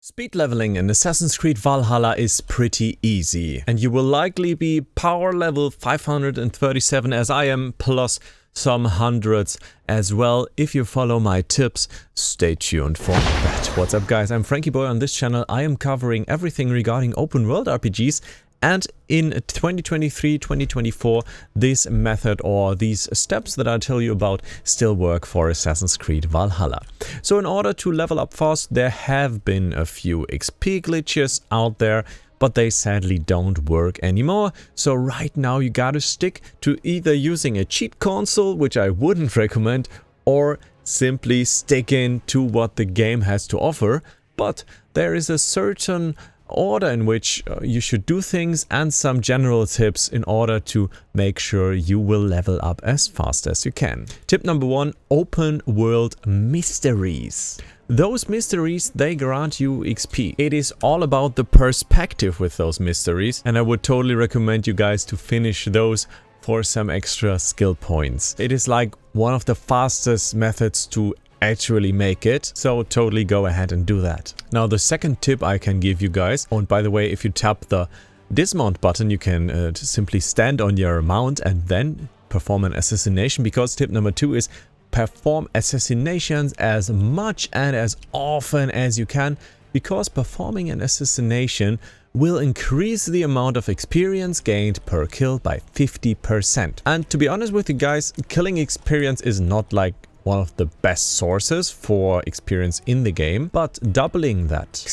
Speed leveling in Assassin's Creed Valhalla is pretty easy, and you will likely be power level 537 as I am, plus some hundreds as well if you follow my tips. Stay tuned for that. What's up guys, I'm Franky Boy. On this channel I am covering everything regarding open world RPGs, and in 2023-2024 this method or these steps that I tell you about still work for Assassin's Creed Valhalla. So in order to level up fast, there have been a few XP glitches out there, but they sadly don't work anymore. So right now you gotta stick to either using a cheat console, which I wouldn't recommend, or simply sticking to what the game has to offer. But there is a certain order in which you should do things and some general tips in order to make sure you will level up as fast as you can. Tip number 1, open world mysteries. Those mysteries, they grant you XP. It is all about the perspective with those mysteries, and I would totally recommend you guys to finish those for some extra skill points. It is like one of the fastest methods to actually make it, so totally go ahead and do that. Now the second tip I can give you guys, and by the way, if you tap the dismount button you can simply stand on your mount and then perform an assassination, because tip number 2 is perform assassinations as much and as often as you can, because performing an assassination will increase the amount of experience gained per kill by 50%. And to be honest with you guys, killing experience is not like one of the best sources for experience in the game, but doubling that,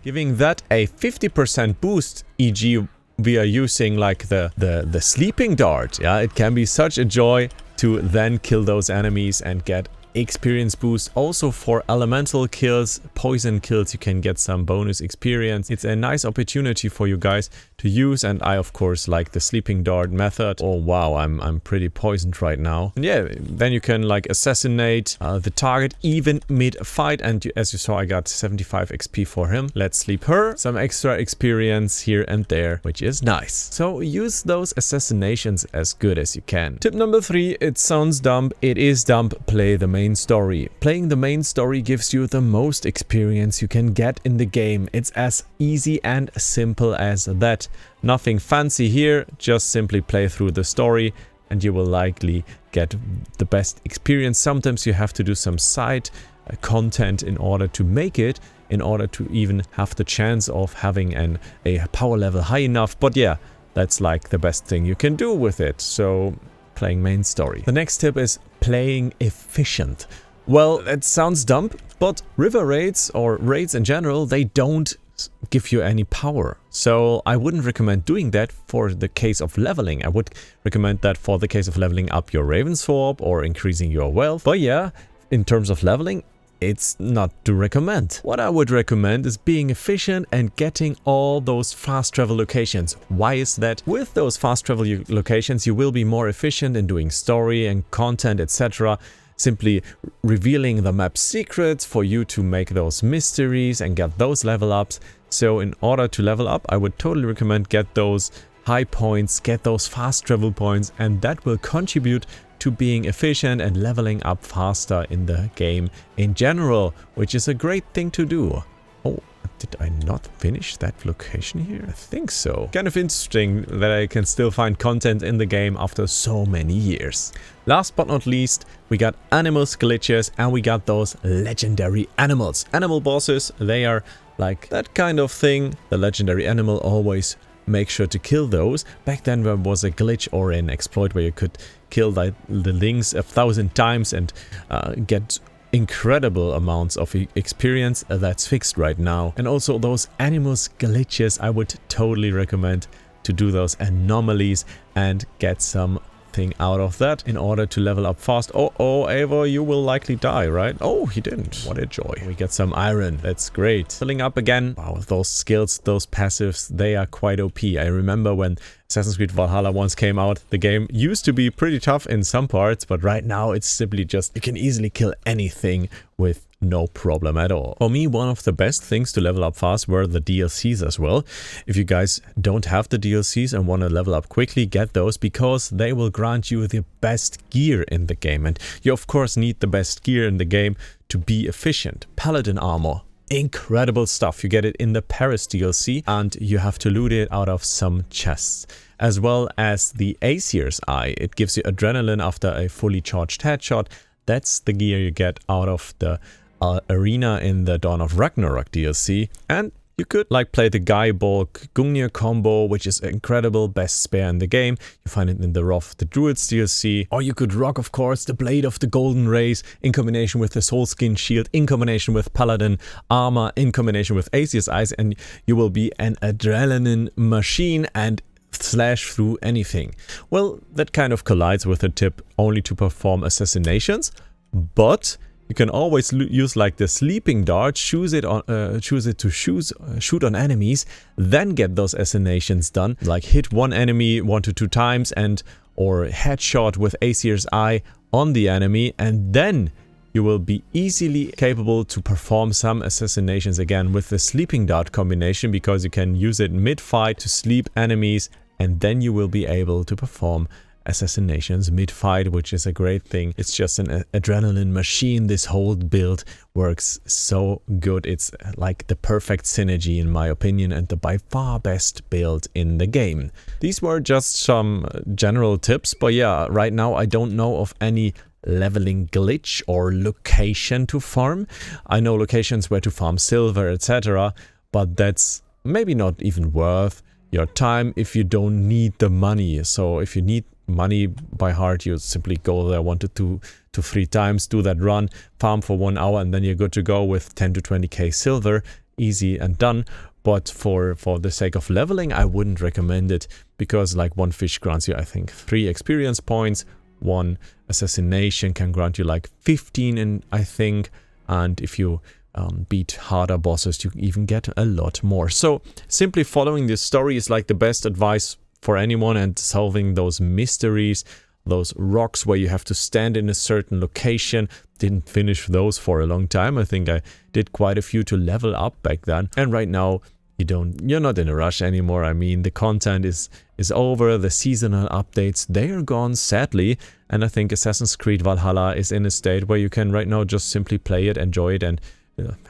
giving that a 50% boost, e.g. we are using like the sleeping dart, yeah, it can be such a joy to then kill those enemies and get experience boost. Also for elemental kills, poison kills, you can get some bonus experience. It's a nice opportunity for you guys to use, and I of course like the sleeping dart method. Oh wow, I'm pretty poisoned right now. And yeah, then you can like assassinate the target even mid-fight, and as you saw I got 75 XP for him. Let's sleep her. Some extra experience here and there, which is nice. So use those assassinations as good as you can. Tip number 3, it sounds dumb, it is dumb, play the main story. Playing the main story gives you the most experience you can get in the game. It's as easy and simple as that. Nothing fancy here, just simply play through the story and you will likely get the best experience. Sometimes you have to do some side content in order to make it, in order to even have the chance of having a power level high enough, but yeah, that's like the best thing you can do with it. So playing main story. The next tip is playing efficient. Well, that sounds dumb, but river raids or raids in general, they don't give you any power. So I wouldn't recommend doing that for the case of leveling. I would recommend that for the case of leveling up your Ravensthorpe or increasing your wealth. But yeah, in terms of leveling, it's not to recommend. What I would recommend is being efficient and getting all those fast travel locations. Why is that? With those fast travel locations, you will be more efficient in doing story and content, etc. Simply revealing the map secrets for you to make those mysteries and get those level ups. So in order to level up, I would totally recommend get those high points, get those fast travel points, and that will contribute to being efficient and leveling up faster in the game in general, which is a great thing to do. Oh, did I not finish that location here? I think so. Kind of interesting that I can still find content in the game after so many years. Last but not least, we got animals glitches and we got those legendary animals. Animal bosses, they are like that kind of thing. The legendary animal, always make sure to kill those. Back then there was a glitch or an exploit where you could kill the lynx 1,000 times and get incredible amounts of experience. That's fixed right now. And also those animals glitches, I would totally recommend to do those anomalies and get something out of that in order to level up fast. Oh, Eivor, you will likely die, right? Oh, he didn't. What a joy. We get some iron. That's great. Filling up again. Wow, those skills, those passives, they are quite OP. I remember when Assassin's Creed Valhalla once came out, the game used to be pretty tough in some parts, but right now it's simply just, you can easily kill anything with no problem at all. For me, one of the best things to level up fast were the DLCs as well. If you guys don't have the DLCs and want to level up quickly, get those, because they will grant you the best gear in the game. And you of course need the best gear in the game to be efficient. Paladin armor, incredible stuff. You get it in the Paris DLC and you have to loot it out of some chests. As well as the Aesir's Eye. It gives you adrenaline after a fully charged headshot. That's the gear you get out of the arena in the Dawn of Ragnarok DLC. And you could like play the Gaiborg Gungnir combo, which is incredible, best spear in the game. You find it in the Wrath of the Druids DLC. Or you could rock, of course, the Blade of the Golden Rays in combination with the Soulskin Shield, in combination with Paladin Armor, in combination with Aesir's Eyes, and you will be an adrenaline machine and slash through anything. Well, that kind of collides with the tip only to perform assassinations, but you can always use like the sleeping dart, choose it to shoot on enemies, then get those assassinations done, like hit one enemy 1 to 2 times and or headshot with Aesir's Eye on the enemy, and then you will be easily capable to perform some assassinations again with the sleeping dart combination, because you can use it mid-fight to sleep enemies, and then you will be able to perform assassinations mid-fight, which is a great thing. It's just an adrenaline machine. This whole build works so good. It's like the perfect synergy in my opinion, and the by far best build in the game. These were just some general tips, but yeah, right now I don't know of any leveling glitch or location to farm. I know locations where to farm silver, etc., but that's maybe not even worth your time if you don't need the money. So if you need money by heart, you simply go there 1 to 2 to 3 times, do that run, farm for 1 hour, and then you're good to go with 10 to 20k silver, easy and done. But for the sake of leveling, I wouldn't recommend it, because like 1 fish grants you, I think, 3 experience points, 1 assassination can grant you like 15, and I think, and if you beat harder bosses, you even get a lot more. So simply following this story is like the best advice for anyone, and solving those mysteries, those rocks where you have to stand in a certain location. Didn't finish those for a long time. I think I did quite a few to level up back then, and right now you're not in a rush anymore. I mean, the content is over, the seasonal updates, they are gone sadly, and I think Assassin's Creed Valhalla is in a state where you can right now just simply play it, enjoy it, and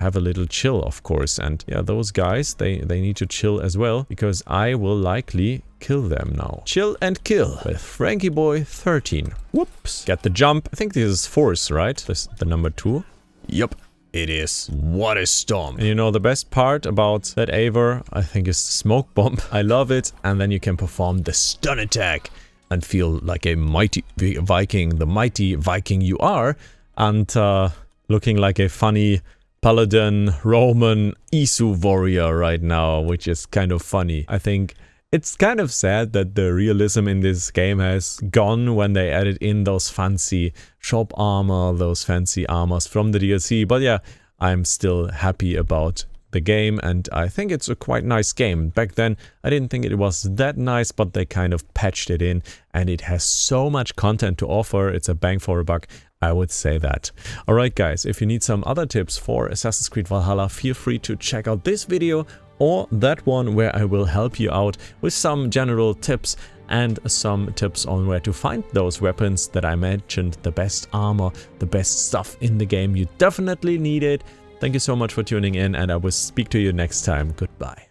have a little chill, of course. And yeah, those guys, they need to chill as well, because I will likely kill them now. Chill and kill with Franky Boy 13. Whoops. Get the jump. I think this is force, right? This the number 2. Yup, it is. What a storm. And you know, the best part about that Eivor, I think, is the smoke bomb. I love it. And then you can perform the stun attack and feel like a mighty Viking, the mighty Viking you are, and looking like a funny Paladin, Roman, Isu warrior right now, which is kind of funny. I think it's kind of sad that the realism in this game has gone when they added in those fancy shop armor, those fancy armors from the DLC. But yeah, I'm still happy about the game, and I think it's a quite nice game. Back then, I didn't think it was that nice, but they kind of patched it in, and it has so much content to offer. It's a bang for a buck, I would say that. Alright guys, if you need some other tips for Assassin's Creed Valhalla, feel free to check out this video or that one, where I will help you out with some general tips and some tips on where to find those weapons that I mentioned, the best armor, the best stuff in the game. You definitely need it. Thank you so much for tuning in, and I will speak to you next time. Goodbye.